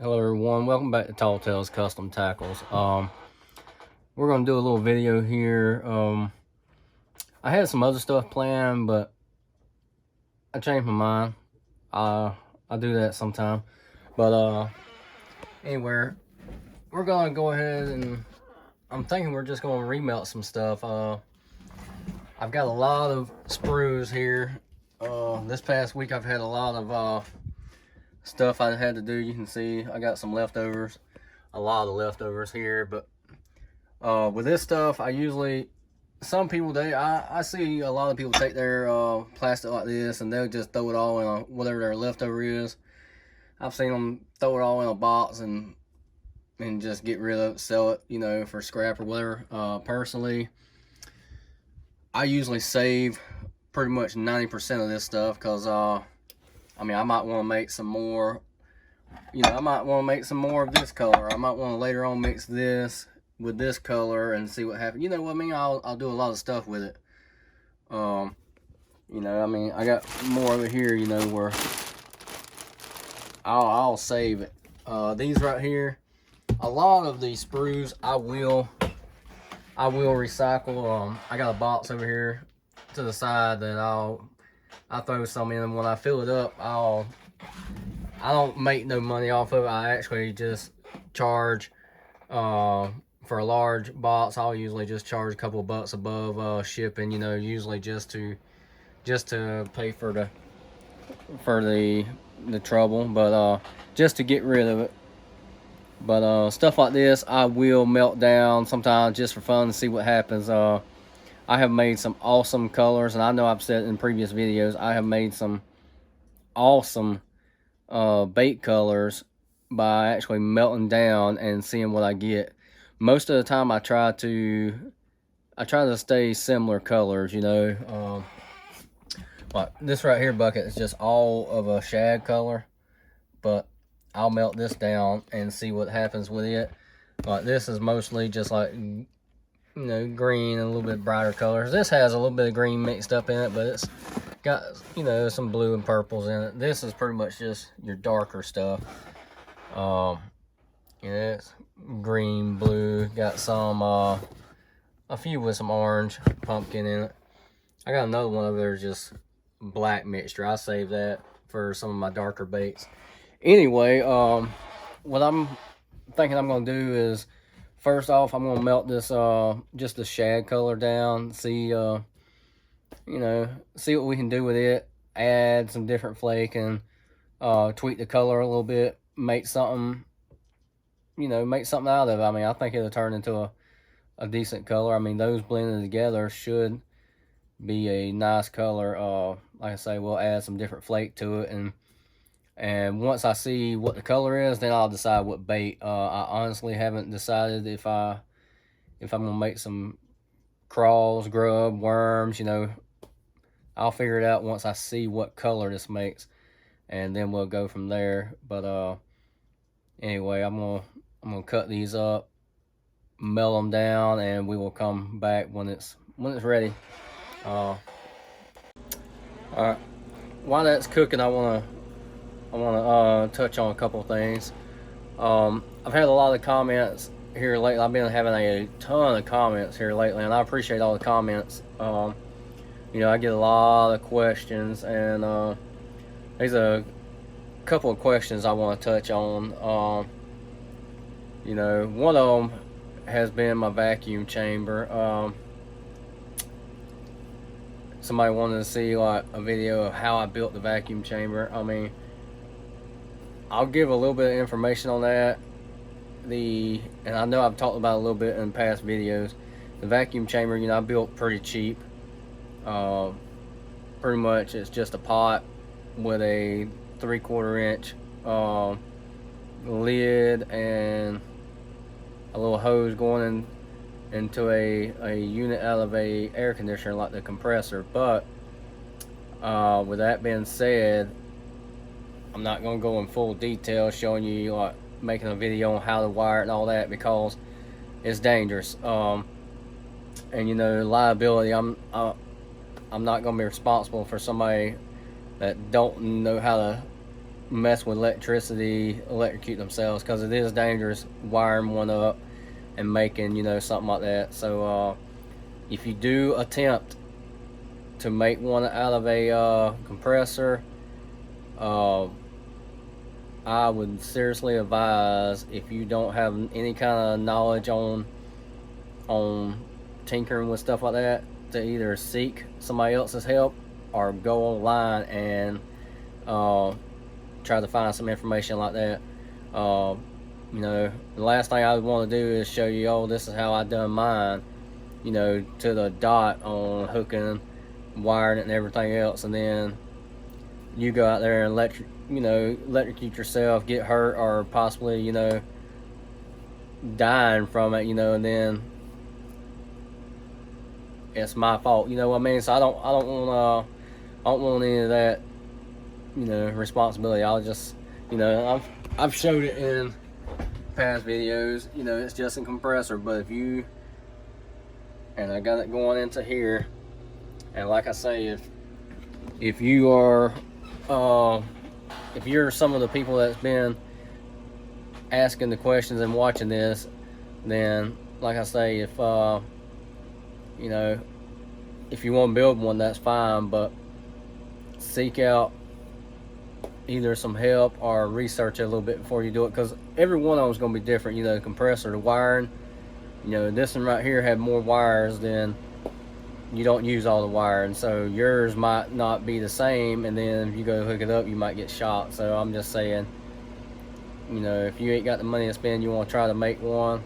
Hello everyone, welcome back to Tall Tales Custom Tackles. We're gonna do a little video here. I had some other stuff planned, but I changed my mind. I do that sometime. But anyway, we're gonna go ahead and I'm thinking we're just gonna remelt some stuff. I've got a lot of sprues here. This past week I've had a lot of stuff I had to do. You can see I got some leftovers, a lot of leftovers here. But with this stuff, I usually, some people, I see a lot of people take their plastic like this and they'll just throw it all in a, whatever their leftover is. I've seen them throw it all in a box and just get rid of it, sell it, you know, for scrap or whatever. Personally, I usually save pretty much 90% of this stuff because I mean, I might want to make some more, you know, I might want to make some more of this color. I might want to later on mix this with this color and see what happens. You know what I mean? I'll do a lot of stuff with it. You know, I mean, I got more of it here, you know, where I'll save it. These right here, a lot of these sprues I will recycle. I got a box over here to the side that I'll throw some in, and when I fill it up, I don't make no money off of it. I actually just charge for a large box. I'll usually just charge a couple of bucks above shipping, you know, usually just to pay for the trouble, but just to get rid of it. But stuff like this I will melt down sometimes just for fun to see what happens. I have made some awesome colors, and I know I've said in previous videos, I have made some awesome bait colors by actually melting down and seeing what I get. Most of the time I try to stay similar colors, you know. Like this right here bucket is just all of a shag color, but I'll melt this down and see what happens with it. Like this is mostly just like, you know, green and a little bit brighter colors. This has a little bit of green mixed up in it, but it's got, you know, some blue and purples in it. This is pretty much just your darker stuff. You know, it's green, blue, got some a few with some orange pumpkin in it. I got another one over there, just black mixture. I save that for some of my darker baits. Anyway, what I'm thinking I'm gonna do is, first off, I'm gonna melt this just the shag color down, see you know, see what we can do with it, add some different flake and tweak the color a little bit, make something, you know, make something out of it. I mean, I think it'll turn into a decent color. I mean, those blended together should be a nice color. Like I say, we'll add some different flake to it, and once I see what the color is, then I'll decide what bait. I honestly haven't decided if I'm gonna make some craws, grub, worms, you know. I'll figure it out once I see what color this makes, and then we'll go from there. But anyway, I'm gonna cut these up, melt them down, and we will come back when it's ready. All right, while that's cooking, I wanna touch on a couple things. I've had a lot of comments here lately. I've been having a ton of comments here lately, and I appreciate all the comments. You know, I get a lot of questions, and there's a couple of questions I want to touch on. You know, one of them has been my vacuum chamber. Somebody wanted to see like a video of how I built the vacuum chamber. I mean, I'll give a little bit of information on that. And I know I've talked about it a little bit in past videos. The vacuum chamber, you know, I built pretty cheap. Pretty much it's just a pot with a 3/4 inch lid and a little hose going into a unit out of a air conditioner, like the compressor. But with that being said, I'm not going to go in full detail showing you, like, making a video on how to wire it and all that, because it's dangerous. And you know, liability, I'm not going to be responsible for somebody that don't know how to mess with electricity, electrocute themselves, because it is dangerous wiring one up and making, you know, something like that. So if you do attempt to make one out of a compressor, I would seriously advise, if you don't have any kind of knowledge on tinkering with stuff like that, to either seek somebody else's help or go online and try to find some information like that. You know, the last thing I would want to do is show you, oh, this is how I done mine, you know, to the dot on hooking, wiring it and everything else, and then you go out there and electrocute yourself, get hurt, or possibly, you know, dying from it, you know, and then it's my fault, you know what I mean? So I don't want any of that, you know, responsibility. I'll just, you know, I've showed it in past videos, you know, it's just a compressor. But if you, and I got it going into here, and like I say, if you are if you're some of the people that's been asking the questions and watching this, then like I say, if you know, if you want to build one, that's fine, but seek out either some help or research it a little bit before you do it, because every one of them is going to be different. You know, the compressor, the wiring, you know, this one right here had more wires than, you don't use all the wiring, so yours might not be the same, and then if you go hook it up, you might get shot. So I'm just saying, you know, if you ain't got the money to spend, you want to try to make one,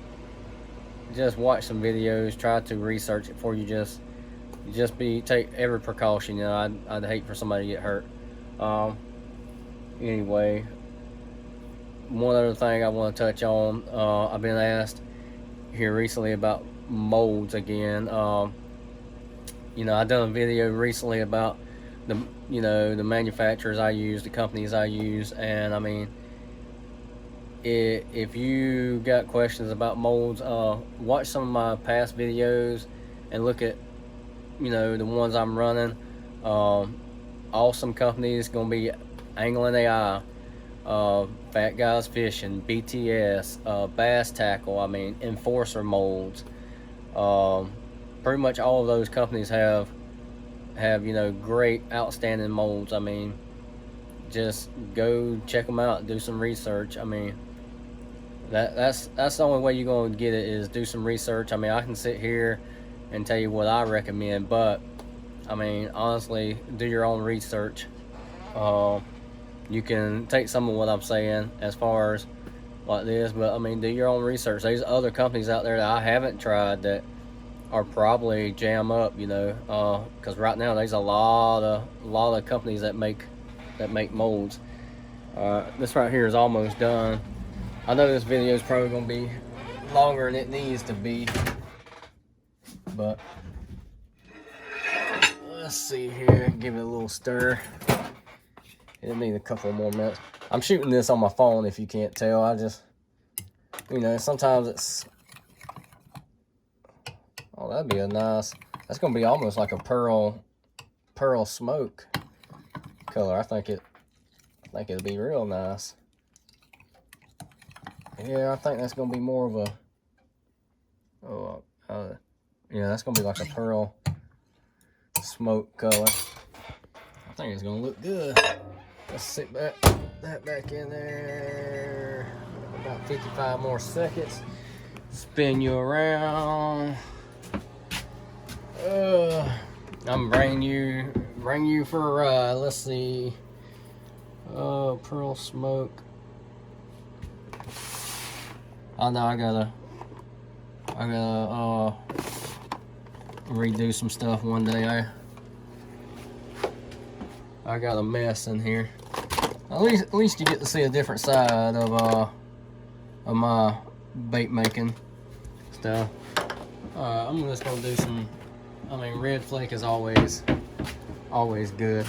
just watch some videos, try to research it before you just take every precaution. You know, I'd hate for somebody to get hurt. Anyway, one other thing I want to touch on, I've been asked here recently about molds again. You know, I done a video recently about the manufacturers I use, the companies I use, and I mean, if you got questions about molds, watch some of my past videos and look at, you know, the ones I'm running. Awesome companies gonna be Angling AI, Fat Guys Fishing, BTS, Bass Tackle. I mean, Enforcer Molds. Pretty much all of those companies have you know, great, outstanding molds. I mean, just go check them out, do some research. I mean, that's the only way you're going to get it, is do some research. I mean, I can sit here and tell you what I recommend, but I mean, honestly, do your own research. You can take some of what I'm saying as far as like this, but I mean, do your own research. There's other companies out there that I haven't tried that are probably jam up, you know, because right now there's a lot of companies that make molds. This right here is almost done. I know this video is probably going to be longer than it needs to be, but let's see here, give it a little stir. It'll need a couple more minutes. I'm shooting this on my phone, if you can't tell. I just, you know, sometimes it's, oh, that'd be a nice, that's gonna be almost like a pearl smoke color. I think it'll be real nice. Yeah, I think that's gonna be more of a, yeah, that's gonna be like a pearl smoke color. I think it's gonna look good. Let's sit that back in there. About 55 more seconds. Spin you around. I'm bringing you for a ride. Let's see. Pearl smoke. Oh no, I gotta redo some stuff one day. I got a mess in here. At least you get to see a different side of my bait making stuff. I'm just gonna do some. I mean, red flake is always good.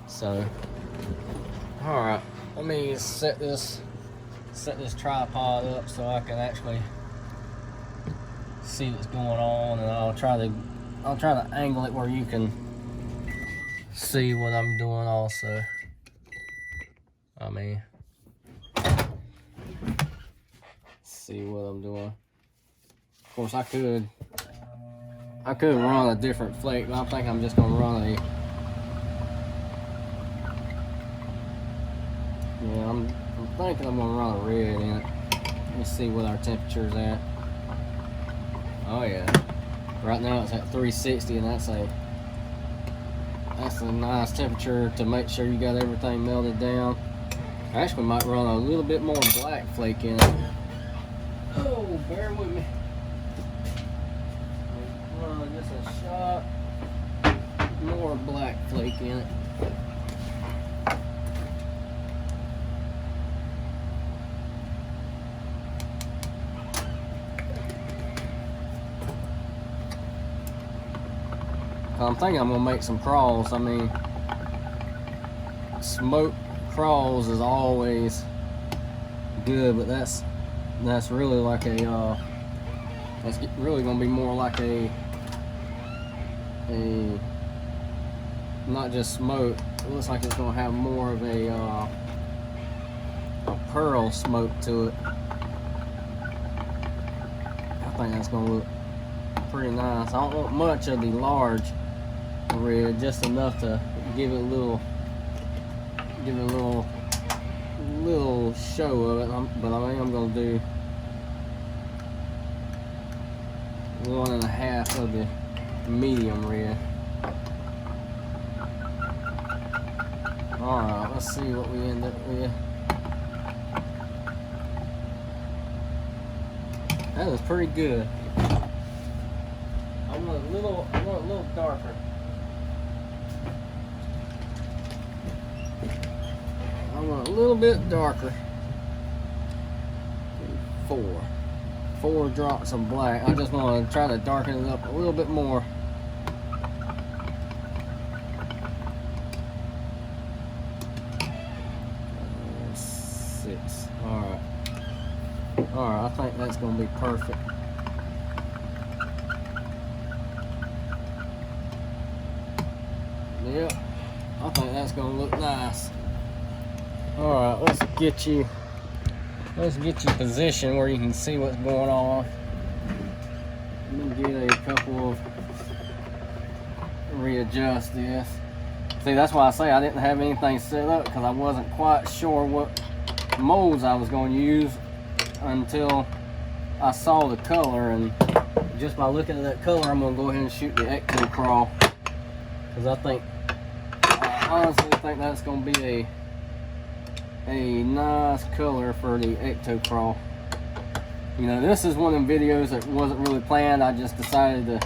So, all right, let me set this tripod up so I can actually see what's going on, and I'll try to angle it where you can see what I'm doing also. mean, see what I'm doing. Of course, I could run a different flake, but I think I'm just gonna run a. Yeah, I'm thinking I'm gonna run a red in it. Let me see what our temperature's at. Oh yeah, right now it's at 360, and that's a nice temperature to make sure you got everything melted down. I actually might run a little bit more black flake in it. Oh, bear with me. Run just a shot more black flake in it. I'm thinking I'm gonna make some craws. I mean, smoked craws is always good, but that's really like a that's really gonna be more like a not just smoke. It looks like it's gonna have more of a pearl smoke to it. I think that's gonna look pretty nice. I don't want much of the large red, just enough to give it a little show of it. But I think I'm gonna do 1.5 of the medium red. Alright, let's see what we end up with. That was pretty good. I want a little darker. I want a little bit darker. 4 drops of black. I just want to try to darken it up a little bit more. Six. Alright. Alright, I think that's going to be perfect. Yep, I think that's going to look nice. Alright, let's get you positioned where you can see what's going on. Let me get a couple of readjust this. See, that's why I say I didn't have anything set up, because I wasn't quite sure what molds I was going to use until I saw the color, and just by looking at that color, I'm going to go ahead and shoot the ecto crawl, because I honestly think that's going to be a nice color for the ecto crawl. You know, this is one of them videos that wasn't really planned. I just decided to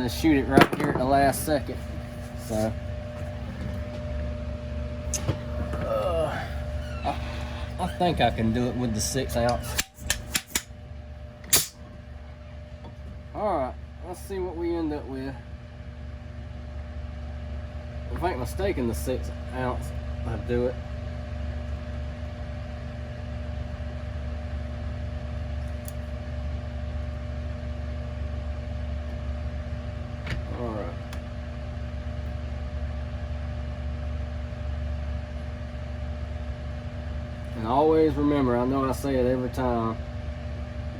shoot it right here at the last second. So I think I can do it with the 6 ounce. Alright, let's see what we end up with. If I ain't mistaken, the 6 ounce I'll do it. Alright. And always remember, I know I say it every time,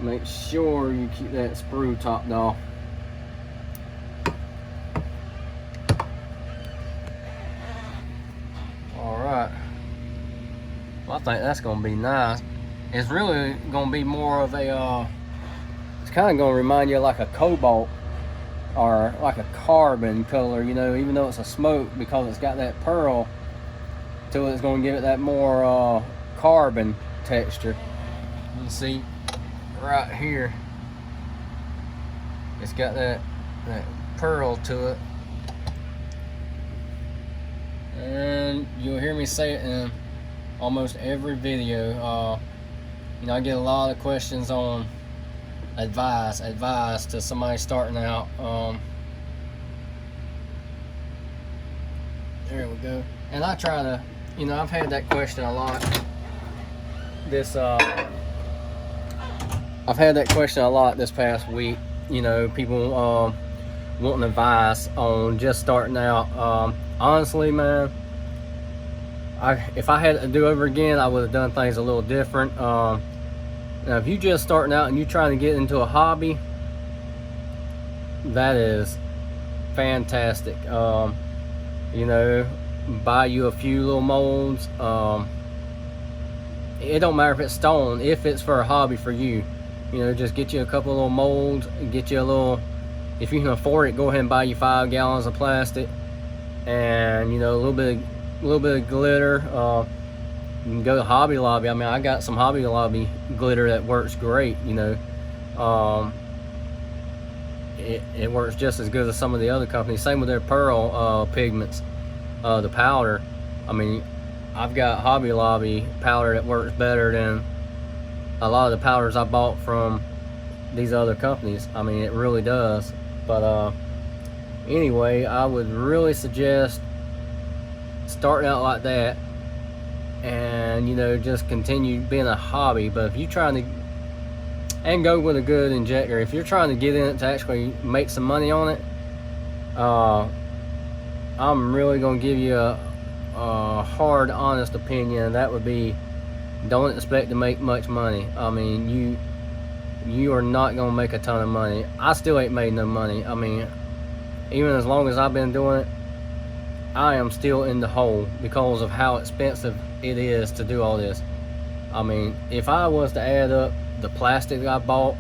make sure you keep that sprue topped off. Alright. Well, I think that's going to be nice. It's really going to be more of a, it's kind of going to remind you of like a cobalt or like a carbon color, you know, even though it's a smoke, because it's got that pearl to it, it's going to give it that more carbon texture. You can see right here, it's got that pearl to it. And you'll hear me say it in almost every video. You know, I get a lot of questions on advice to somebody starting out. There we go. And I try to, you know, I've had that question a lot. I've had that question a lot this past week. You know, people wanting advice on just starting out. Honestly, man, if I had to do over again, I would have done things a little different. Now, if you just starting out and you're trying to get into a hobby, that is fantastic. You know, buy you a few little molds. It don't matter if it's stone, if it's for a hobby for you. You know, just get you a couple of little molds, get you a little, if you can afford it, go ahead and buy you 5 gallons of plastic, and you know, a little bit of glitter. You can go to Hobby Lobby. I mean, I got some Hobby Lobby glitter that works great. You know, it works just as good as some of the other companies. Same with their pearl pigments, the powder. I mean, I've got Hobby Lobby powder that works better than a lot of the powders I bought from these other companies. I mean, it really does. But anyway, I would really suggest starting out like that, and you know, just continue being a hobby. But if you're trying to, and go with a good injector, if you're trying to get in it to actually make some money on it, I'm really gonna give you a hard, honest opinion. That would be, don't expect to make much money. I mean, you are not gonna make a ton of money. I still ain't made no money. I mean, even as long as I've been doing it, I am still in the hole because of how expensive it is to do all this. I mean, if I was to add up the plastic that I bought,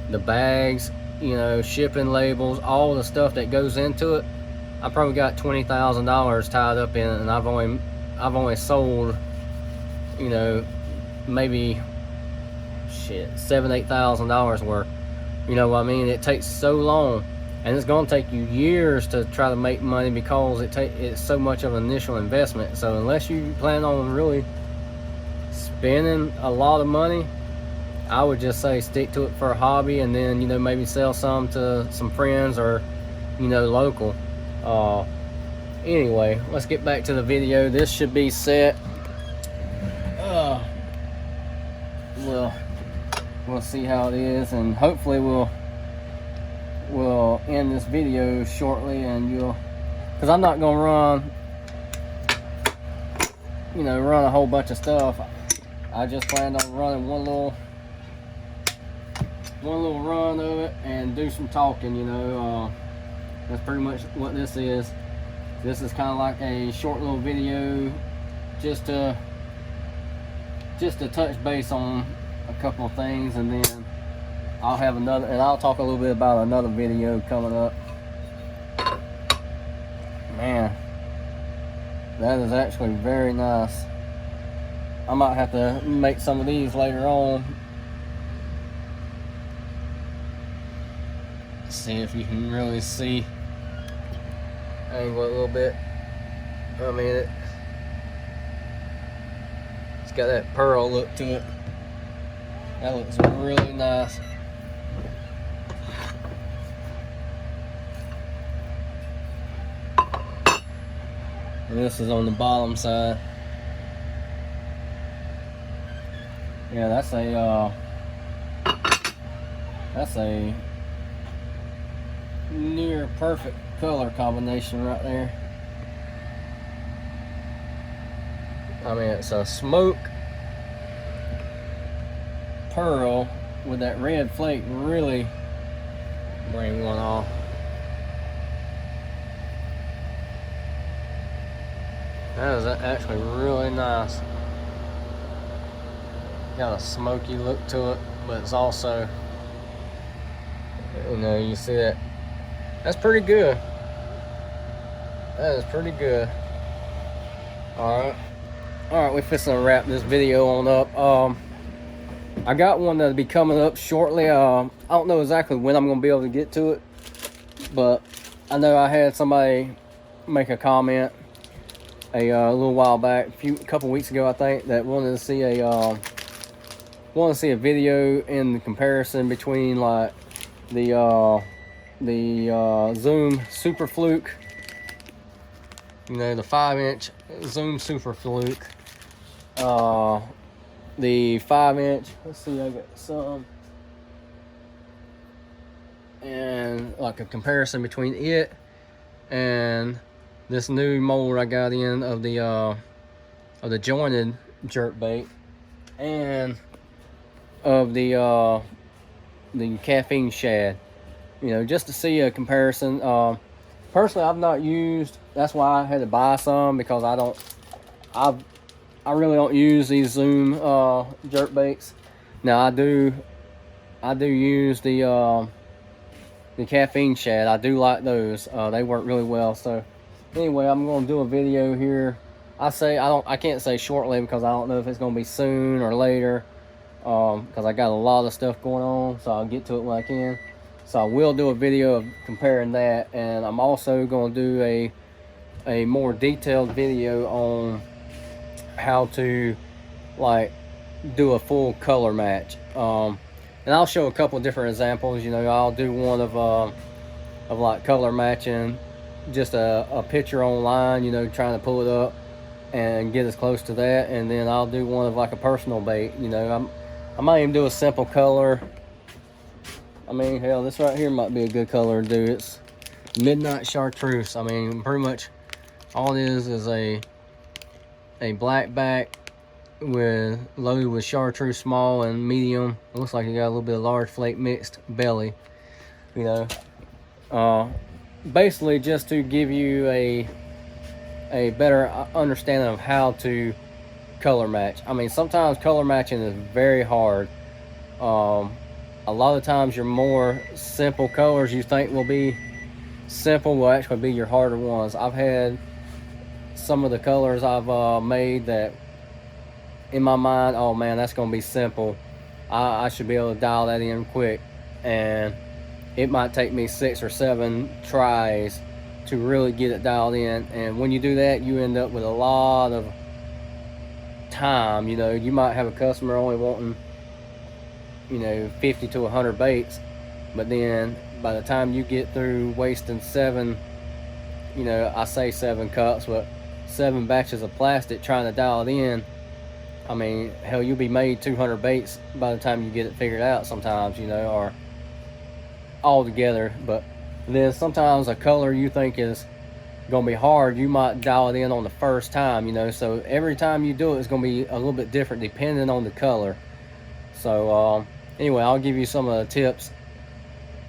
the bags, you know, shipping labels, all the stuff that goes into it, I probably got $20,000 tied up in it, and I've only sold, you know, maybe $7,000-8,000 worth. You know what I mean? It takes so long, and it's going to take you years to try to make money because it's so much of an initial investment. So unless you plan on really spending a lot of money, I would just say stick to it for a hobby, and then, you know, maybe sell some to some friends or, you know, local. Anyway, let's get back to the video. This should be set. We'll see how it is, and hopefully we'll end this video shortly, and because I'm not gonna run a whole bunch of stuff. I just planned on running one little run of it and do some talking. You know, that's pretty much what this is. This is kind of like a short little video just to touch base on a couple of things, and then I'll talk a little bit about another video coming up. Man, that is actually very nice. I might have to make some of these later on. See if you can really see. Angle it a little bit. I mean, it's got that pearl look to it. That looks really nice. And this is on the bottom side. Yeah, that's a near perfect color combination right there. I mean, it's a smoke pearl with that red flake. Really bring one off. That is actually really nice. Got a smoky look to it, but it's also, you know, you see that. That's pretty good. That is pretty good. Alright, we're fixing to wrap this video on up. I got one that'll be coming up shortly. I don't know exactly when I'm gonna be able to get to it, but I know I had somebody make a comment a little while back, a couple weeks ago, I think, that wanted to see a video in the comparison between like the Zoom Super Fluke, you know, the 5-inch Zoom Super Fluke, the 5-inch, let's see, I got some, and like a comparison between it and this new mold I got in of the of the jointed jerk bait and of the caffeine shad, you know, just to see a comparison. Personally, I've not used, that's why I had to buy some, because I really don't use these Zoom jerk baits. Now I do use the caffeine shad. I do like those. They work really well. So anyway, I'm going to do a video here. I can't say shortly, because I don't know if it's going to be soon or later, because I got a lot of stuff going on, so I'll get to it when I can. So I will do a video of comparing that, and I'm also going to do a more detailed video on how to like do a full color match, and I'll show a couple of different examples. You know, I'll do one of like color matching, just a picture online, you know, trying to pull it up and get as close to that, and then I'll do one of like a personal bait. You know, I might even do a simple color. I mean, hell, this right here might be a good color to do. It's Midnight Chartreuse. I mean, pretty much all it is a black back with loaded with chartreuse small and medium. It looks like you got a little bit of large flake mixed belly. You know, basically just to give you a better understanding of how to color match. I mean, sometimes color matching is very hard. A lot of times your more simple colors you think will be simple will actually be your harder ones. I've had some of the colors I've made that in my mind, oh man, that's going to be simple. I should be able to dial that in quick, and it might take me 6 or 7 tries to really get it dialed in. And when you do that, you end up with a lot of time. You know, you might have a customer only wanting, you know, 50 to 100 baits, but then by the time you get through wasting 7, you know, I say 7 cups, but 7 batches of plastic trying to dial it in, I mean, hell, you'll be made 200 baits by the time you get it figured out sometimes, you know, or all together. But then sometimes a color you think is gonna be hard, you might dial it in on the first time, you know. So every time you do it, it's gonna be a little bit different depending on the color. So anyway, I'll give you some of the tips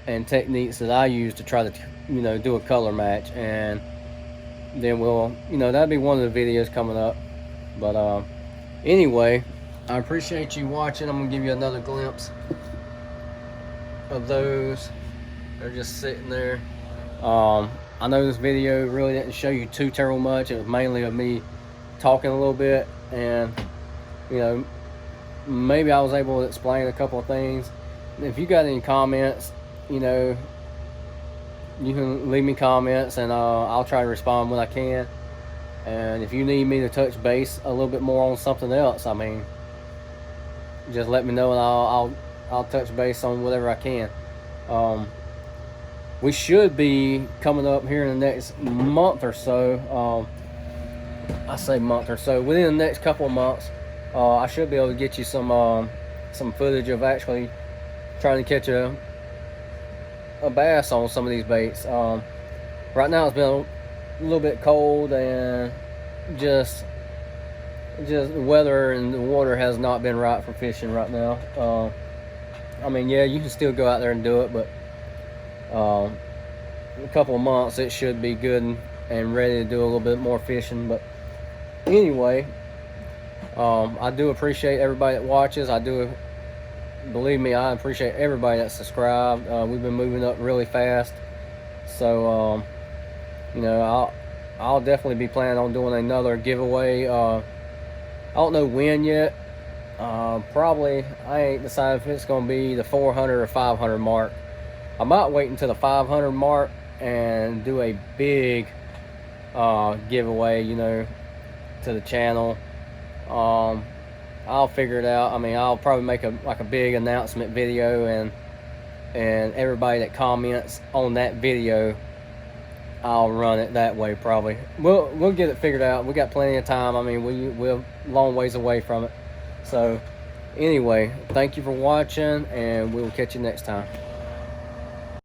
and techniques that I use to try to, you know, do a color match, and then we'll, you know, that'll be one of the videos coming up. But anyway, I appreciate you watching. I'm gonna give you another glimpse of those. They're just sitting there. I know this video really didn't show you too terrible much. It was mainly of me talking a little bit, and you know, maybe I was able to explain a couple of things. If you got any comments, you know, you can leave me comments, and I'll try to respond when I can. And if you need me to touch base a little bit more on something else, I mean, just let me know, and I'll touch base on whatever I can. We should be coming up here in the next month or so. I say month or so, within the next couple of months, I should be able to get you some footage of actually trying to catch a bass on some of these baits. Right now it's been a little bit cold, and just the weather and the water has not been right for fishing right now. I mean, yeah, you can still go out there and do it, but in a couple of months it should be good and ready to do a little bit more fishing. But anyway, I do appreciate everybody that watches. Believe me, I appreciate everybody that subscribed. We've been moving up really fast, so you know, I'll definitely be planning on doing another giveaway. I don't know when yet. Probably, I ain't decided if it's gonna be the 400 or 500 mark. I might wait until the 500 mark and do a big giveaway, you know, to the channel. I'll figure it out. I mean, I'll probably make a big announcement video, and everybody that comments on that video, I'll run it that way. Probably we'll get it figured out. We got plenty of time. I mean, we're a long ways away from it. So anyway, thank you for watching, and we'll catch you next time.